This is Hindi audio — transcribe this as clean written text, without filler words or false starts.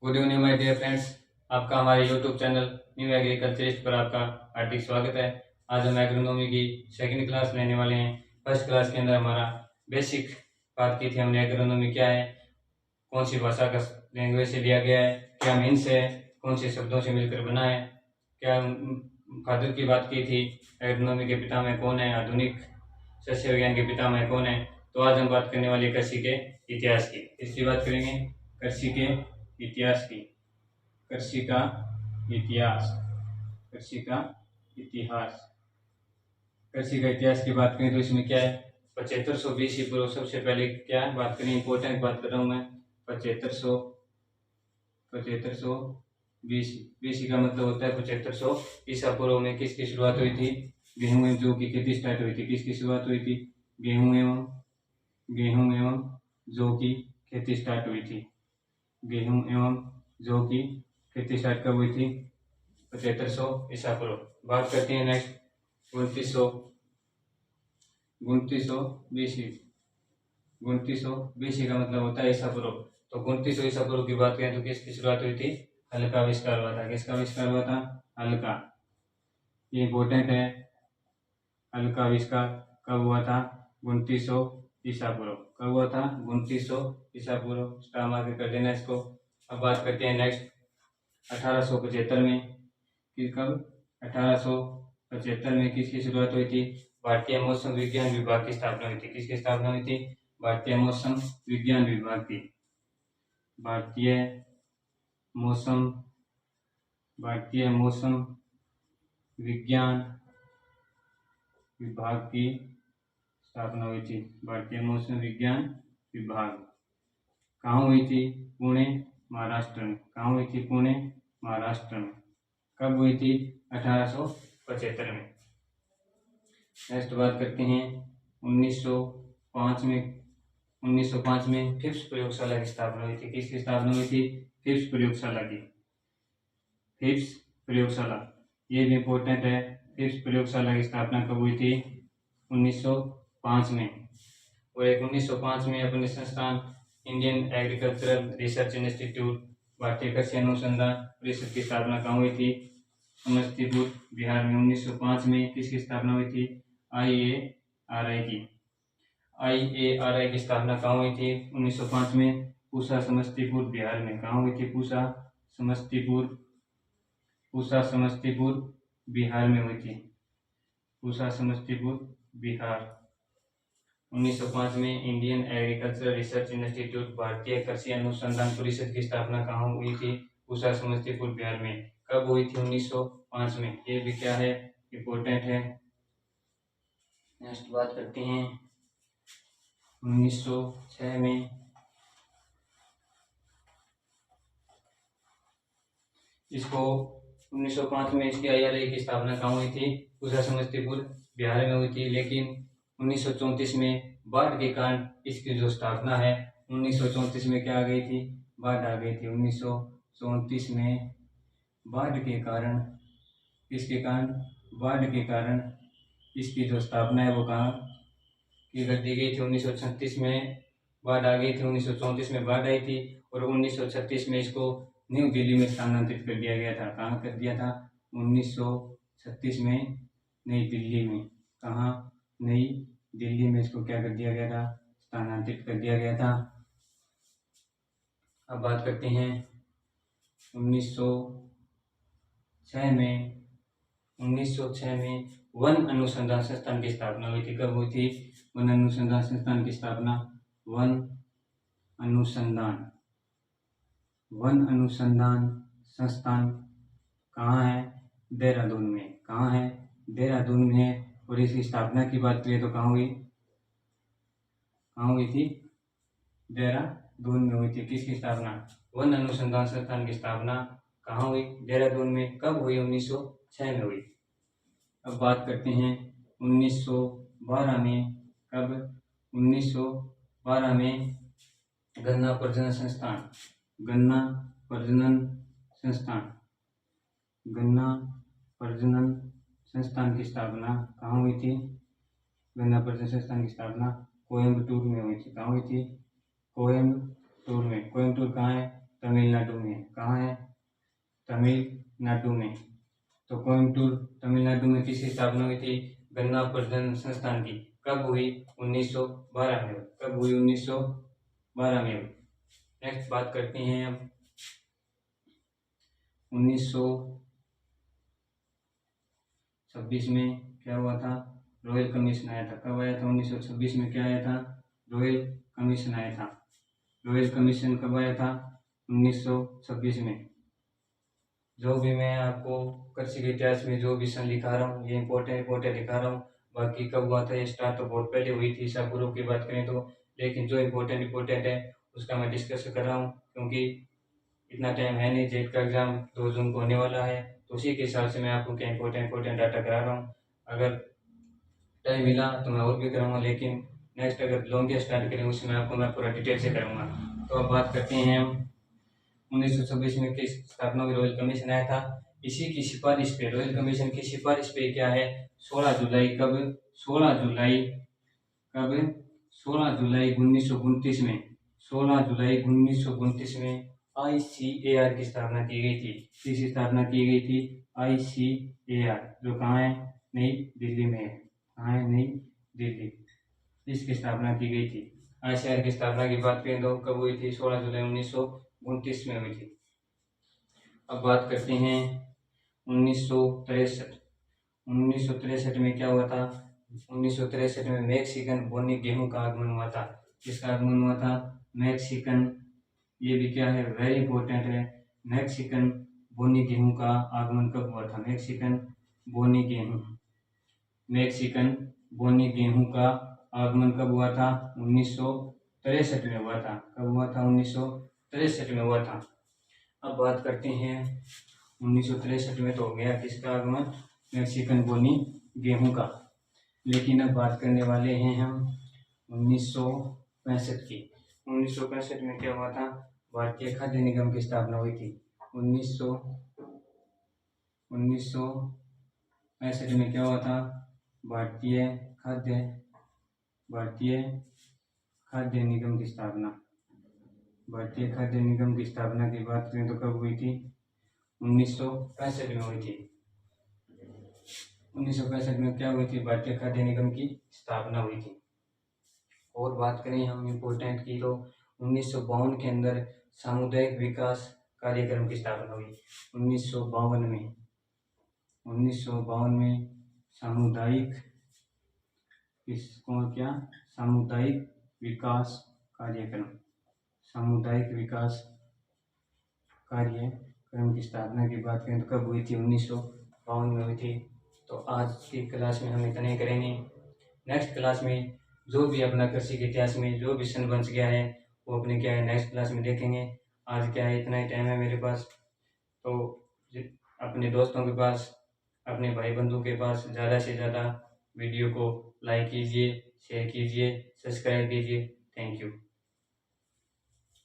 Good evening my dear friends. आपका हमारे यूट्यूब चैनल न्यू एग्रीकल्चरिस्ट पर आपका हार्दिक स्वागत है। आज हम एग्रोनॉमी की सेकंड क्लास लेने वाले हैं। फर्स्ट क्लास के अंदर हमारा बेसिक बात की थी हमने, एग्रोनॉमी क्या है, कौन सी भाषा का लैंग्वेज से लिया गया है, क्या मीन्स है, कौन से शब्दों से मिलकर बना है, क्या फादर की बात की थी, एग्रोनॉमी के पितामह कौन है, आधुनिक सस्य विज्ञान के पितामह कौन है। तो आज हम बात करने वाले कृषि के इतिहास की। इसकी बात करेंगे कृषि के इतिहास की। कृषि का इतिहास, कृषि का इतिहास, कृषि का इतिहास की बात करें तो इसमें क्या है, 7500 BC पूर्व। सबसे पहले क्या बात करें, इंपॉर्टेंट बात कर रहा हूँ मैं। 7500 BC। BC का मतलब होता है 7500 ईसा पूर्व में किसकी शुरुआत हुई थी, गेहूं एवं जौ की खेती स्टार्ट हुई थी। किसकी शुरुआत हुई थी, गेहूं एवं जौ की खेती स्टार्ट हुई थी। गेहूं एवं जौ की खेती स्टार्ट कब हुई थी, 7500 ईसा पूर्व। बात करते हैं नेक्स्ट 2900 BC। 2900 BC का मतलब होता है ईसा पूर्व। तो 2900 ईसा पूर्व की बात करें तो किसकी शुरुआत हुई थी, हल का आविष्कार हुआ था। किसका आविष्कार हुआ था, हल का। ये इंपॉर्टेंट है, हल का आविष्कार कब हुआ था, 2900 ईसा पूर्व। कब हुआ था, 2900 ईसा पूर्व। स्टार मार्क कर देना इसको। अब बात करते हैं नेक्स्ट 1875 में। कब, 1875 में किसकी शुरुआत हुई थी, भारतीय मौसम विज्ञान विभाग की स्थापना हुई थी। किसकी स्थापना हुई थी, भारतीय मौसम विज्ञान विभाग की। भारतीय मौसम विज्ञान विभाग की स्थापना हुई थी। भारतीय मौसम विज्ञान विभाग कहाँ हुई थी, पुणे महाराष्ट्र में। कहाँ हुई थी, पुणे महाराष्ट्र में। कब हुई थी, 1875 में। नेक्स्ट बात करते हैं 1905 में। 1905 में फिफ्स प्रयोगशाला की स्थापना हुई थी। किसकी स्थापना हुई थी, फिफ्स प्रयोगशाला की। फिफ्स प्रयोगशाला, ये भी इंपॉर्टेंट है। फिफ्स प्रयोगशाला की स्थापना कब हुई थी, 1905 में। और एक 1905 में अपने संस्थान इंडियन एग्रीकल्चरल रिसर्च इंस्टीट्यूट, भारतीय कृषि अनुसंधान परिषद की स्थापना कहाँ हुई थी, समस्तीपुर बिहार में। 1905 में किसकी स्थापना हुई थी, IARI की। IARI की स्थापना कहाँ हुई थी, 1905 में, पूसा समस्तीपुर बिहार में। कहाँ हुई थी, पूसा समस्तीपुर बिहार में हुई थी। पूसा समस्तीपुर बिहार। 1905 में इंडियन एग्रीकल्चरल रिसर्च इंस्टीट्यूट, भारतीय कृषि अनुसंधान परिषद की स्थापना कहाँ हुई थी, पूसा समस्तीपुर बिहार में। कब हुई थी, 1905 में। ये भी क्या है, इंपॉर्टेंट है। नेक्स्ट बात करते हैं 1906 में। इसको 1905 में इसकी IRI की स्थापना कहाँ हुई थी, पूसा समस्तीपुर बिहार में हुई थी। लेकिन 1934 में बाढ़ के कारण इसकी जो स्थापना है, 1934 में क्या आ गई थी, बाढ़ आ गई थी। 1934 में बाढ़ के कारण, किसके कारण, बाढ़ के कारण इसकी जो स्थापना है वो कहाँ की कर दी गई थी। 1936 में बाढ़ आ गई थी, 1934 में बाढ़ आई थी, और 1936 में इसको न्यू दिल्ली में स्थानांतरित कर दिया गया था। कहाँ कर दिया था, 1936 में नई दिल्ली में। कहाँ, नई दिल्ली में इसको क्या कर दिया गया था, स्थानांतरित कर दिया गया था। अब बात करते हैं 1906 में। 1906 में वन अनुसंधान संस्थान की स्थापना हुई थी। कब हुई थी, वन अनुसंधान संस्थान की स्थापना, वन अनुसंधान संस्थान कहाँ है, देहरादून में। कहाँ है, देहरादून में है। और इसकी स्थापना की बात करें तो कहाँ हुई थी, देहरादून में हुई थी। किसकी स्थापना, वन अनुसंधान संस्थान की स्थापना कहाँ हुई, देहरादून में। कब हुई, 1906 में हुई। अब बात करते हैं 1912 में। कब, 1912 में गन्ना प्रजनन संस्थान, गन्ना प्रजनन संस्थान की स्थापना कहाँ हुई थी, गन्ना प्रजनन संस्थान की स्थापना कोयम्बटूर में हुई थी। कहाँ हुई थी, कोयम्बटूर में। कोयम्बटूर कहाँ है, तमिलनाडु में। कहाँ है? तमिलनाडु में। तो कोयम्बटूर तमिलनाडु में किसकी स्थापना हुई थी? गन्ना प्रजनन संस्थान की। कब हुई? 1912 में। कब हुई? 1912 में। नेक्स्ट बात करते हैं अब 1926 में क्या हुआ था? रॉयल कमीशन आया था। कब आया था? 1926 में क्या आया था? रॉयल कमीशन आया था। रॉयल कमीशन कब आया था? 1926 में। जो भी मैं आपको कृषि के इतिहास में जो भी सन लिखा रहा हूँ ये इंपॉर्टेंट लिखा रहा हूँ। बाकी कब हुआ था ये स्टार्ट तो बहुत पहले हुई थी ईसा पूर्व की बात करें तो, लेकिन जो इम्पोर्टेंट है उसका मैं डिस्कस कर रहा हूँ क्योंकि इतना टाइम है नहीं। जेट का एग्जाम 2 जून को होने वाला है, तो उसी के हिसाब से मैं आपको क्या इंपॉर्टेंट डाटा करा रहा हूँ। अगर टाइम मिला तो मैं और भी कराऊंगा, लेकिन नेक्स्ट अगर लॉन्ग स्टार्ट करें उसमें आपको मैं पूरा डिटेल से करूँगा। तो अब बात करते हैं हम 1926 में किस स्थापना हुई? रॉयल कमीशन आया था। इसी की सिफारिश पे, रॉयल कमीशन की सिफारिश पे क्या है? 16 जुलाई कब? 16 जुलाई कब? 16 जुलाई 1929 में। 16 जुलाई 1929 में ICAR की स्थापना की गई थी। किसकी स्थापना की गई थी? ICAR, जो कहाँ है? नई दिल्ली में है। कहाँ है? नई दिल्ली। इसकी स्थापना की गई थी। ICAR की स्थापना की बात करें तो कब हुई थी? 16 जुलाई 1929 में हुई थी। अब बात करते हैं 1963। 1963 में क्या हुआ था? 1963 में मैक्सिकन बोनी गेहूं का आगमन हुआ था। किसका आगमन हुआ था? मैक्सिकन। ये भी क्या है? वेरी इंपॉर्टेंट है। मैक्सिकन बोनी गेहूं का आगमन कब हुआ था? मैक्सिकन बोनी गेहूं। मैक्सिकन बोनी गेहूं का आगमन कब हुआ था? 1963 में हुआ था। कब हुआ था? 1963 में हुआ था। अब बात करते हैं 1963 में तो हो गया किसका आगमन? मैक्सिकन बोनी गेहूं का। लेकिन अब बात करने वाले हैं हम 1965 की। 1965 में क्या हुआ था? भारतीय खाद्य निगम की स्थापना हुई थी। 1965 में क्या हुआ था? भारतीय खाद्य निगम की स्थापना। भारतीय खाद्य निगम की स्थापना की बात करें तो कब हुई थी? 1965 में हुई थी। 1965 में क्या हुई थी? भारतीय खाद्य निगम की स्थापना हुई थी। और बात करें हम इम्पोर्टेंट की तो 1952 के अंदर सामुदायिक विकास कार्यक्रम की स्थापना हुई। 1952 में सामुदायिक विकास कार्यक्रम की स्थापना की बात करें तो कब हुई थी? 1952 में हुई थी। तो आज की क्लास में हम इतना ही करेंगे। नेक्स्ट क्लास में जो भी अपना कृषि के इतिहास में जो भी सन बच गया है वो अपने क्या है नेक्स्ट क्लास में देखेंगे। आज क्या है इतना ही टाइम है मेरे पास, तो अपने दोस्तों के पास, अपने भाई बंधु के पास ज़्यादा से ज़्यादा वीडियो को लाइक कीजिए, शेयर कीजिए, सब्सक्राइब कीजिए। Thank you.